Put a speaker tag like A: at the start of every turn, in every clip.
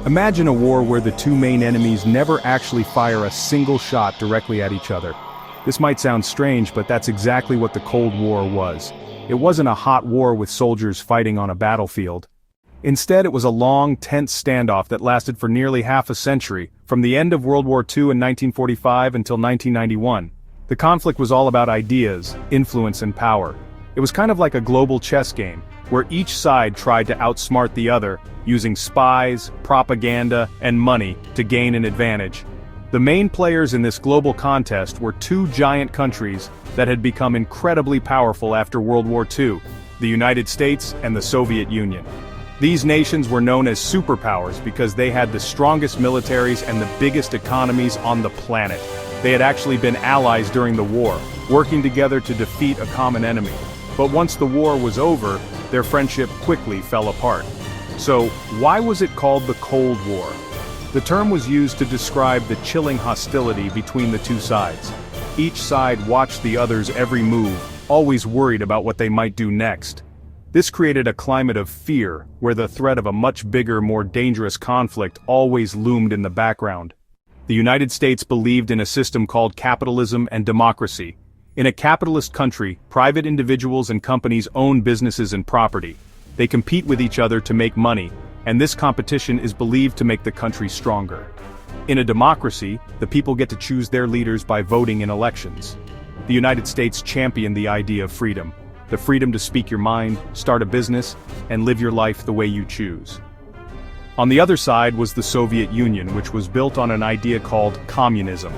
A: Imagine a war where the two main enemies never actually fire a single shot directly at each other. This might sound strange, but that's exactly what the Cold War was. It wasn't a hot war with soldiers fighting on a battlefield. Instead, it was a long, tense standoff that lasted for nearly half a century, from the end of World War II in 1945 until 1991. The conflict was all about ideas, influence and power. It was kind of like a global chess game, where each side tried to outsmart the other, using spies, propaganda, and money to gain an advantage. The main players in this global contest were two giant countries that had become incredibly powerful after World War II, the United States and the Soviet Union. These nations were known as superpowers because they had the strongest militaries and the biggest economies on the planet. They had actually been allies during the war, working together to defeat a common enemy. But once the war was over, their friendship quickly fell apart. So, why was it called the Cold War? The term was used to describe the chilling hostility between the two sides. Each side watched the other's every move, always worried about what they might do next. This created a climate of fear, where the threat of a much bigger, more dangerous conflict always loomed in the background. The United States believed in a system called capitalism and democracy. In a capitalist country, private individuals and companies own businesses and property. They compete with each other to make money, and this competition is believed to make the country stronger. In a democracy, the people get to choose their leaders by voting in elections. The United States championed the idea of freedom. The freedom to speak your mind, start a business, and live your life the way you choose. On the other side was the Soviet Union, which was built on an idea called communism.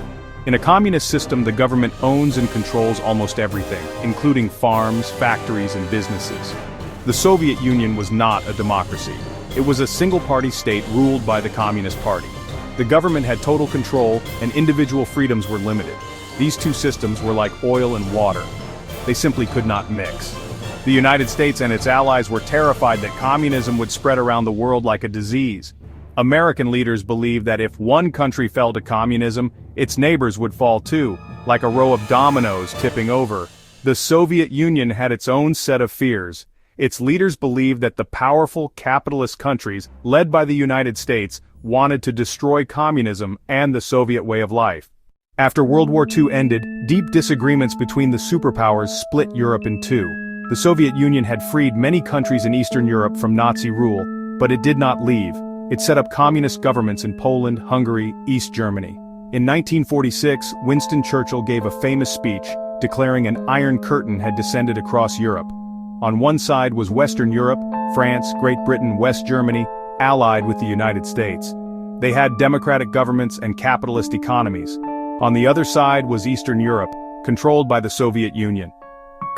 A: In a communist system, the government owns and controls almost everything, including farms, factories, and businesses. The Soviet Union was not a democracy. It was a single-party state ruled by the Communist Party. The government had total control, and individual freedoms were limited. These two systems were like oil and water. They simply could not mix. The United States and its allies were terrified that communism would spread around the world like a disease. American leaders believed that if one country fell to communism, its neighbors would fall too, like a row of dominoes tipping over. The Soviet Union had its own set of fears. Its leaders believed that the powerful capitalist countries, led by the United States, wanted to destroy communism and the Soviet way of life. After World War II ended, deep disagreements between the superpowers split Europe in two. The Soviet Union had freed many countries in Eastern Europe from Nazi rule, but it did not leave. It set up communist governments in Poland, Hungary, East Germany. In 1946, Winston Churchill gave a famous speech, declaring an Iron Curtain had descended across Europe. On one side was Western Europe, France, Great Britain, West Germany, allied with the United States. They had democratic governments and capitalist economies. On the other side was Eastern Europe, controlled by the Soviet Union.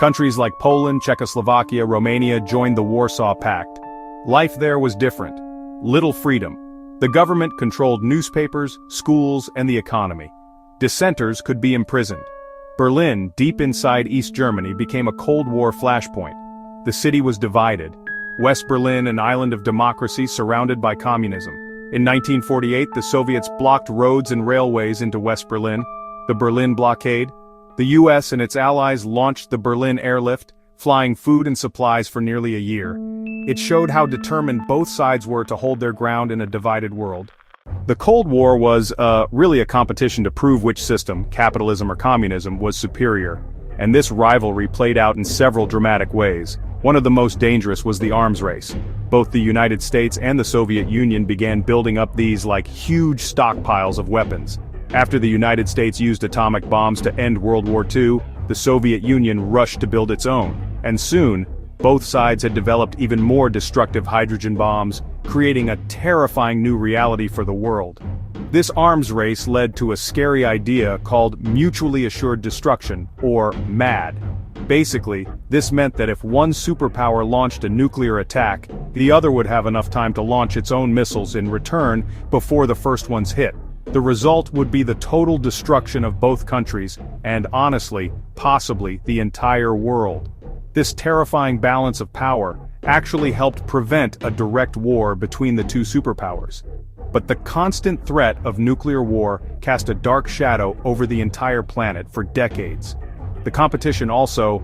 A: Countries like Poland, Czechoslovakia, Romania joined the Warsaw Pact. Life there was different. Little freedom. The government controlled newspapers, schools, and the economy. Dissenters could be imprisoned. Berlin, deep inside East Germany, became a Cold War flashpoint. The city was divided. West Berlin, an island of democracy surrounded by communism. In 1948, the Soviets blocked roads and railways into West Berlin, the Berlin Blockade. The US and its allies launched the Berlin Airlift, flying food and supplies for nearly a year. It showed how determined both sides were to hold their ground in a divided world. The Cold War was, really a competition to prove which system, capitalism or communism, was superior. And this rivalry played out in several dramatic ways. One of the most dangerous was the arms race. Both the United States and the Soviet Union began building up these like huge stockpiles of weapons. After the United States used atomic bombs to end World War II, the Soviet Union rushed to build its own. And soon, both sides had developed even more destructive hydrogen bombs, creating a terrifying new reality for the world. This arms race led to a scary idea called mutually assured destruction, or MAD. Basically, this meant that if one superpower launched a nuclear attack, the other would have enough time to launch its own missiles in return before the first ones hit. The result would be the total destruction of both countries, and honestly, possibly the entire world. This terrifying balance of power actually helped prevent a direct war between the two superpowers. But the constant threat of nuclear war cast a dark shadow over the entire planet for decades. The competition also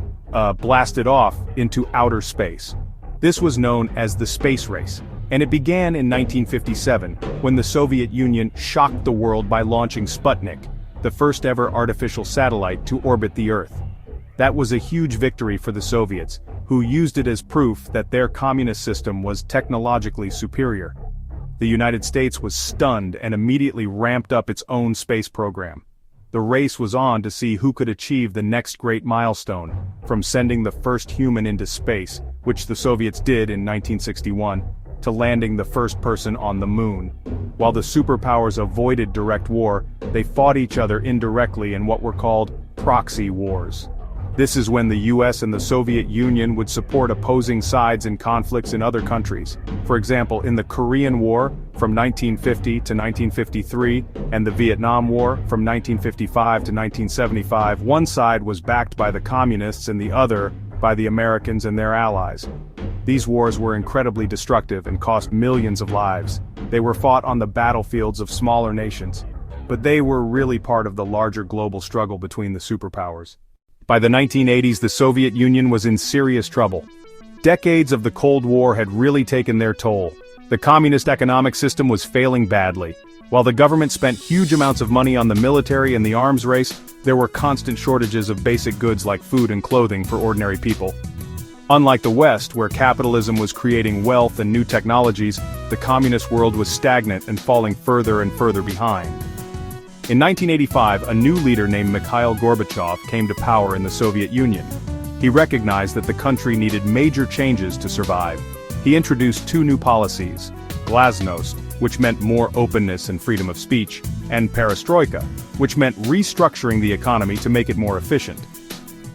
A: blasted off into outer space. This was known as the space race, And it began in 1957, when the Soviet Union shocked the world by launching Sputnik, the first ever artificial satellite to orbit the Earth. That was a huge victory for the Soviets, who used it as proof that their communist system was technologically superior. The United States was stunned and immediately ramped up its own space program. The race was on to see who could achieve the next great milestone, from sending the first human into space, which the Soviets did in 1961, to landing the first person on the moon. While the superpowers avoided direct war, they fought each other indirectly in what were called proxy wars. This is when the US and the Soviet Union would support opposing sides in conflicts in other countries. For example, in the Korean War from 1950 to 1953 and the Vietnam War from 1955 to 1975, one side was backed by the communists and the other by the Americans and their allies. These wars were incredibly destructive and cost millions of lives. They were fought on the battlefields of smaller nations, but they were really part of the larger global struggle between the superpowers. By the 1980s, the Soviet Union was in serious trouble. Decades of the Cold War had really taken their toll. The communist economic system was failing badly. While the government spent huge amounts of money on the military and the arms race, there were constant shortages of basic goods like food and clothing for ordinary people. Unlike the West, where capitalism was creating wealth and new technologies, the communist world was stagnant and falling further and further behind. In 1985, a new leader named Mikhail Gorbachev came to power in the Soviet Union. He recognized that the country needed major changes to survive. He introduced two new policies: glasnost, which meant more openness and freedom of speech, and perestroika, which meant restructuring the economy to make it more efficient.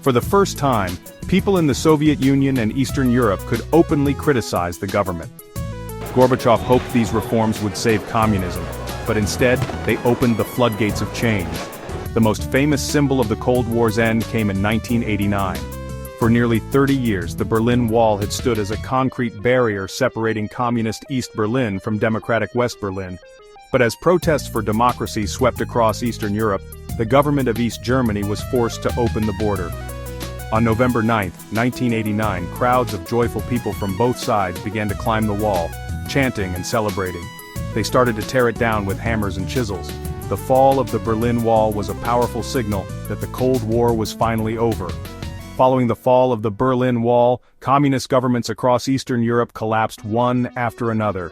A: For the first time, people in the Soviet Union and Eastern Europe could openly criticize the government. Gorbachev hoped these reforms would save communism, but instead, they opened the floodgates of change. The most famous symbol of the Cold War's end came in 1989. For nearly 30 years, the Berlin Wall had stood as a concrete barrier separating communist East Berlin from democratic West Berlin. But as protests for democracy swept across Eastern Europe, the government of East Germany was forced to open the border. On November 9, 1989, crowds of joyful people from both sides began to climb the wall, chanting and celebrating. They started to tear it down with hammers and chisels. The fall of the Berlin Wall was a powerful signal that the Cold War was finally over. Following the fall of the Berlin Wall, communist governments across Eastern Europe collapsed one after another.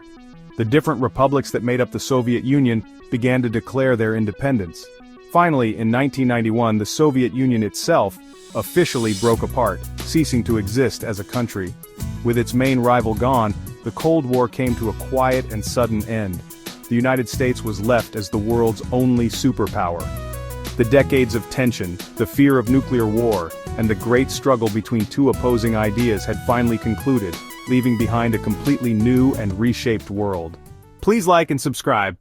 A: The different republics that made up the Soviet Union began to declare their independence. Finally, in 1991, the Soviet Union itself officially broke apart, ceasing to exist as a country. With its main rival gone, the Cold War came to a quiet and sudden end. The United States was left as the world's only superpower. The decades of tension, the fear of nuclear war, and the great struggle between two opposing ideas had finally concluded, leaving behind a completely new and reshaped world. Please like and subscribe.